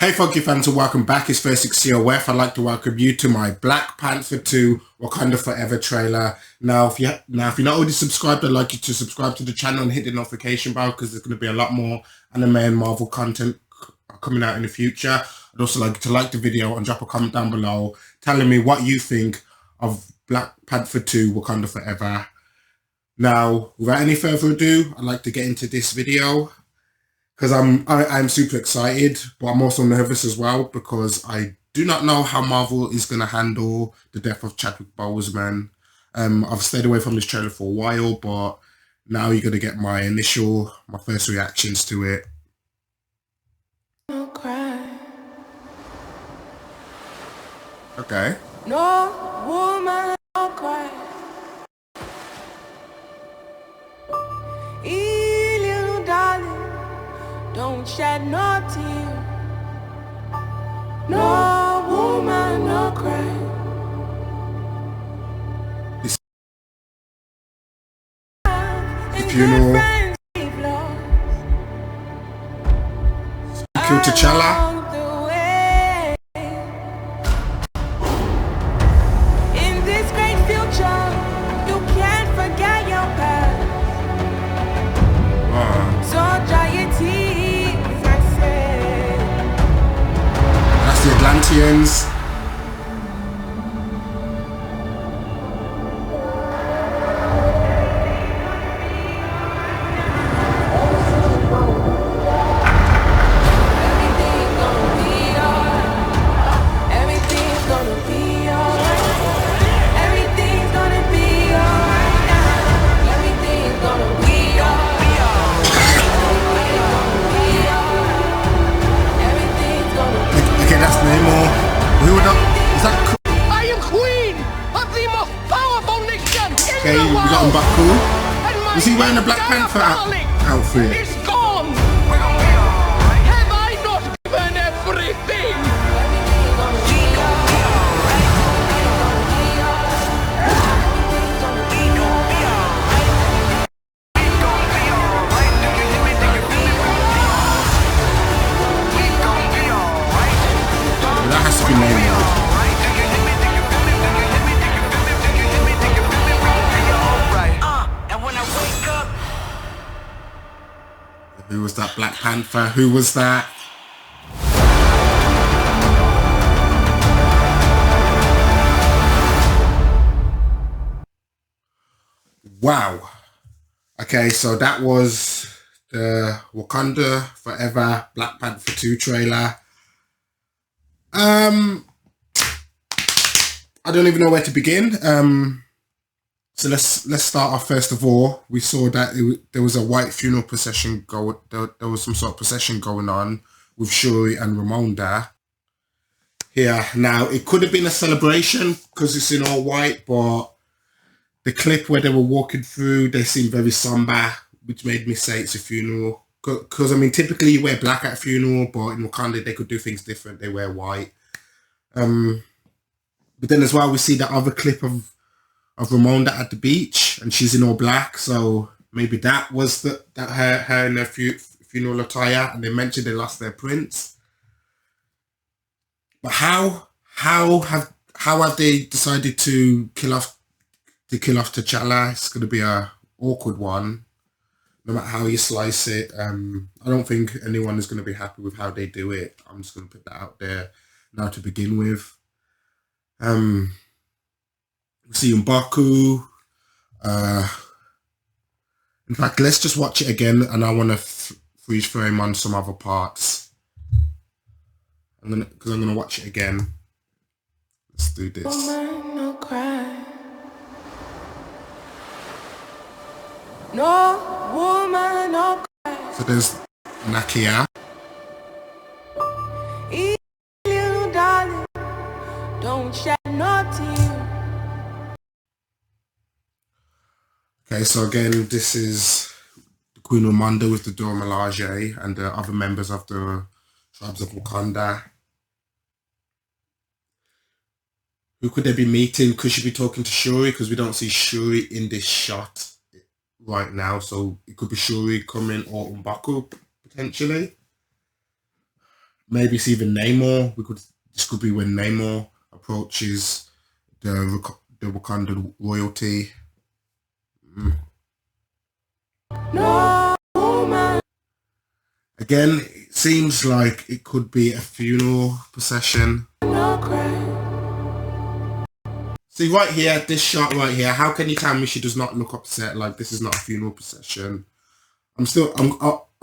Hey funky fans and welcome back, it's 36COF. I'd like to welcome you to my Black Panther 2 Wakanda Forever trailer. Now if you're not already subscribed, I'd like you to subscribe to the channel and hit the notification bell because there's going to be a lot more anime and Marvel content coming out in the future. I'd also like you to like the video and drop a comment down below telling me what you think of Black Panther 2 Wakanda Forever. Now, without any further ado, I'd like to get into this video. Because I'm super excited, but I'm also nervous as well because I do not know how Marvel is going to handle the death of Chadwick Boseman. I've stayed away from this trailer for a while, but now you're going to get my first reactions to it. No cry. Okay. No woman, no cry. Little darling, don't shed no tear. No woman, no cry. The funeral. Killed T'Challa. In this great future, you can't forget your past. So dry your tears, I say. That's the Atlanteans. Okay, we got M'Baku. Was he wearing a Black Panther outfit? It's gone! Have I not given everything? That has to be named. Who was that Black Panther? Who was that? Wow. Okay, so that was the Wakanda Forever Black Panther 2 trailer. I don't even know where to begin. So let's start off. First of all, we saw that there was a white funeral procession there was some sort of procession going on with Shuri and Ramonda. Here, now it could have been a celebration because it's in all white, but the clip where they were walking through, they seemed very somber, which made me say it's a funeral. Because I mean, typically you wear black at a funeral, but in Wakanda they could do things different. They wear white. But then as well, we see the other clip of Ramonda at the beach, and she's in all black, so maybe that was her in her funeral attire. And they mentioned they lost their prince. But how have they decided to kill off T'Challa? It's going to be a awkward one, no matter how you slice it. I don't think anyone is going to be happy with how they do it. I'm just going to put that out there now to begin with. We see M'Baku. In fact, let's just watch it again, and I want to freeze frame on some other parts. Because I'm gonna watch it again. Let's do this. Woman, no cry. No woman, no cry. So there's Nakia. Little darling, don't shed no tear. Okay, so again, this is Queen Ramonda with the Dora Milaje and the other members of the tribes of Wakanda. Who could they be meeting? Could she be talking to Shuri? Because we don't see Shuri in this shot right now. So it could be Shuri coming or M'Baku potentially. maybe it's even Namor. This could be when Namor approaches the Wakanda royalty. No man. Again, it seems like it could be a funeral procession. No cry. See right here, this shot right here. How can you tell me she does not look upset? Like this is not a funeral procession. I'm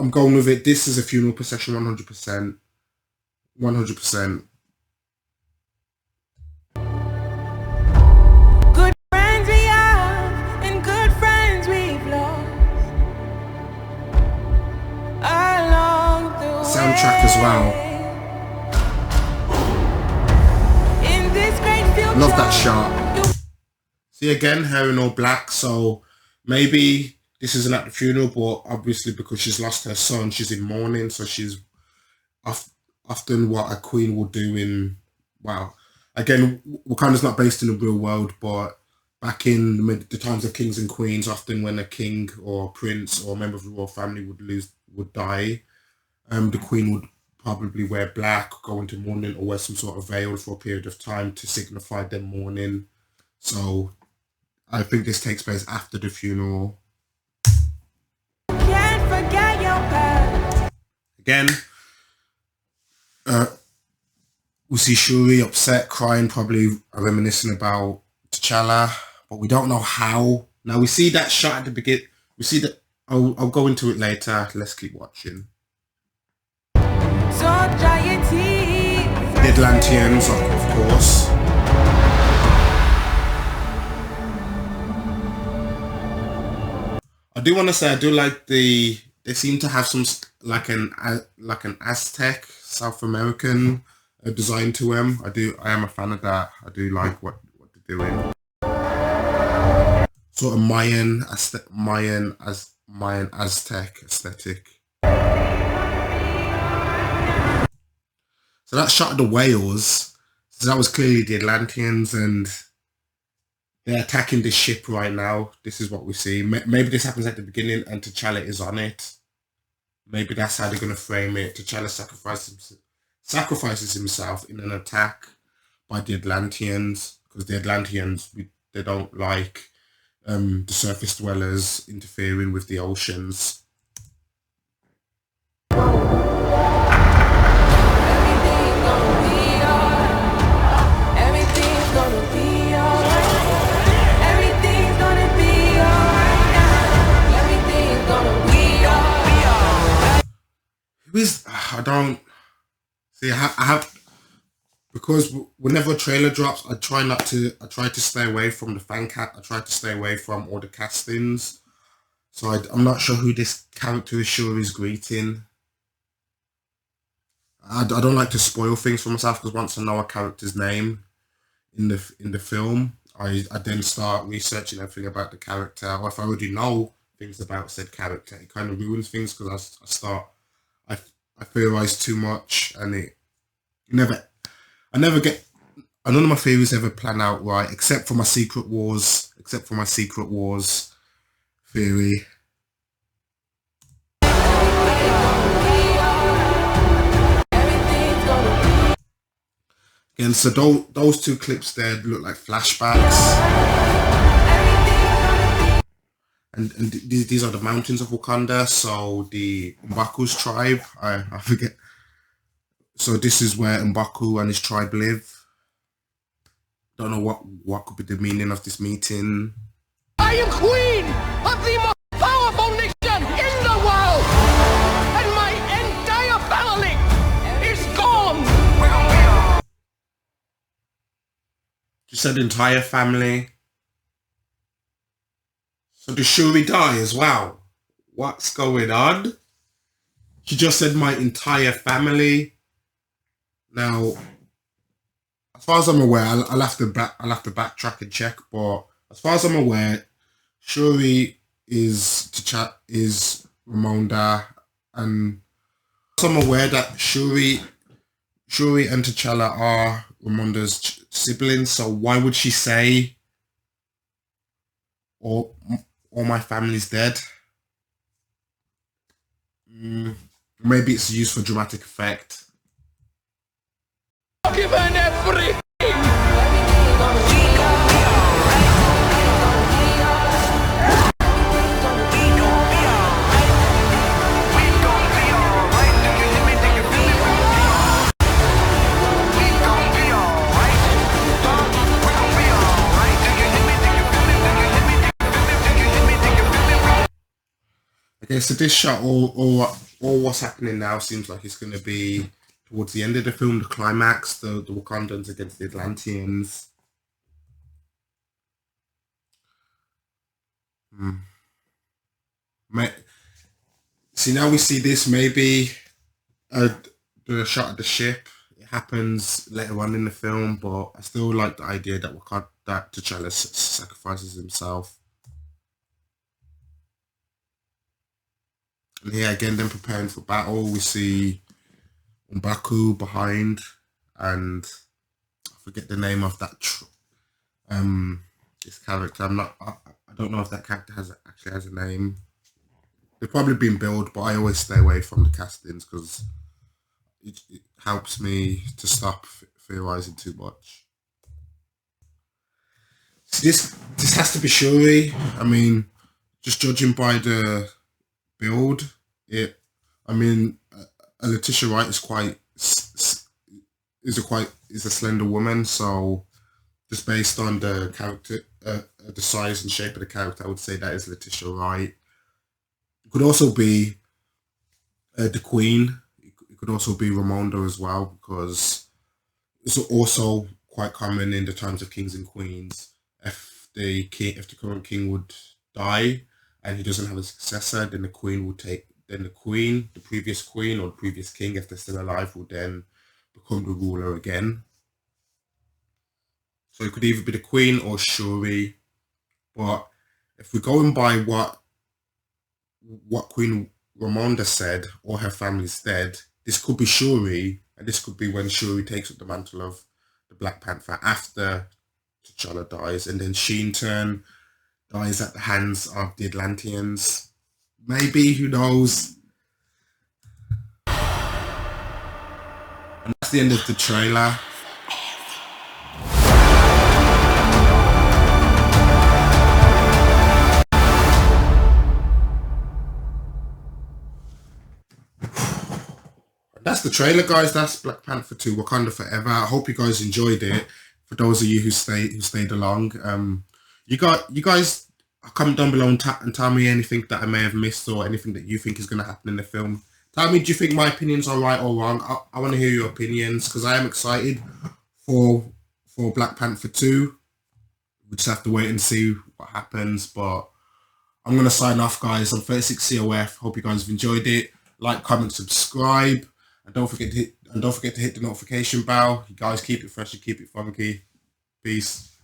going with it. This is a funeral procession, 100%. 100%. Good friends we have and good friends we've lost along the way. Soundtrack as well. In this great future, Love that shot. See again, her in all black. So maybe this isn't at the funeral, but obviously because she's lost her son, she's in mourning. So she's often what a queen will do in, wow. Again, Wakanda's not based in the real world, but back in the times of kings and queens, often when a king or a prince or a member of the royal family would die, the queen would probably wear black, go into mourning, or wear some sort of veil for a period of time to signify their mourning. So I think this takes place after the funeral. can't forget your past. Again, we see Shuri upset, crying, probably reminiscing about T'Challa, but we don't know how. Now we see that shot at the beginning. We see that. I'll go into it later. Let's keep watching. So dry your tears. The Atlanteans, of course. I do want to say I do like they seem to have some like an Aztec South American design to them. I am a fan of that. I do like what they're doing. Sort of Mayan Aztec aesthetic. So that shot of the whales. So that was clearly the Atlanteans, and they're attacking this ship right now. This is what we see. Maybe this happens at the beginning and T'Challa is on it. Maybe that's how they're going to frame it. T'Challa sacrifices himself in an attack by the Atlanteans, because the Atlanteans, they don't like the surface dwellers interfering with the oceans. I don't see. I have, because whenever a trailer drops, I try to stay away from the fan cat. I try to stay away from all the castings. So I'm not sure who this character is. Shuri's greeting. I don't like to spoil things for myself, because once I know a character's name in the film, I then start researching everything about the character. Or if I already know things about said character, it kind of ruins things, because I theorize too much, and none of my theories ever plan out right, except for my Secret Wars theory. Again, so those two clips there look like flashbacks. And these are the mountains of Wakanda. So the M'Baku's tribe, I forget. So this is where M'Baku and his tribe live. Don't know what could be the meaning of this meeting. I am queen of the most powerful nation in the world, and my entire family is gone. She said entire family. So did Shuri die as well? What's going on? She just said my entire family. Now, as far as I'm aware, I'll have to backtrack and check. But as far as I'm aware, Shuri is Ramonda, and I'm aware that Shuri and T'Challa are Ramonda's siblings. So why would she say, all my family's dead? Maybe it's used for dramatic effect. given everything. Okay, so this shot, all what's happening now seems like it's going to be towards the end of the film, the climax, the Wakandans against the Atlanteans. See, now we see this, maybe the shot of the ship. It happens later on in the film, but I still like the idea that that T'Challa sacrifices himself. And here again, then preparing for battle, we see M'Baku behind, and I forget the name of that this character. I don't know if that character actually has a name. They've probably been billed, but I always stay away from the castings because it helps me to stop theorizing too much. So this has to be Shuri. I mean, just judging by the build, Letitia Wright is a slender woman, so just based on the character, the size and shape of the character, I would say that is Letitia Wright. It could also be the Queen. It could also be Ramonda as well, because it's also quite common in the times of kings and queens. If the current king would die and he doesn't have a successor, then the Queen will take. Then the previous queen or the previous king, if they're still alive, will then become the ruler again. So it could either be the Queen or Shuri. But if we're going by what Queen Ramonda said, or her family's dead, this could be Shuri, and this could be when Shuri takes up the mantle of the Black Panther after T'Challa dies, and then she in turn dies at the hands of the Atlanteans. Maybe, who knows? And that's the end of the trailer. That's the trailer, guys. That's Black Panther 2 Wakanda Forever. I hope you guys enjoyed it. For those of you who stayed along, you guys comment down below and tell me anything that I may have missed or anything that you think is going to happen in the film. Tell me, do you think my opinions are right or wrong? I want to hear your opinions because I am excited for Black Panther 2. We just have to wait and see what happens. But I'm going to sign off, guys. I'm 36COF. Hope you guys have enjoyed it. Like, comment, subscribe. And don't forget to hit the notification bell. You guys keep it fresh and keep it funky. Peace.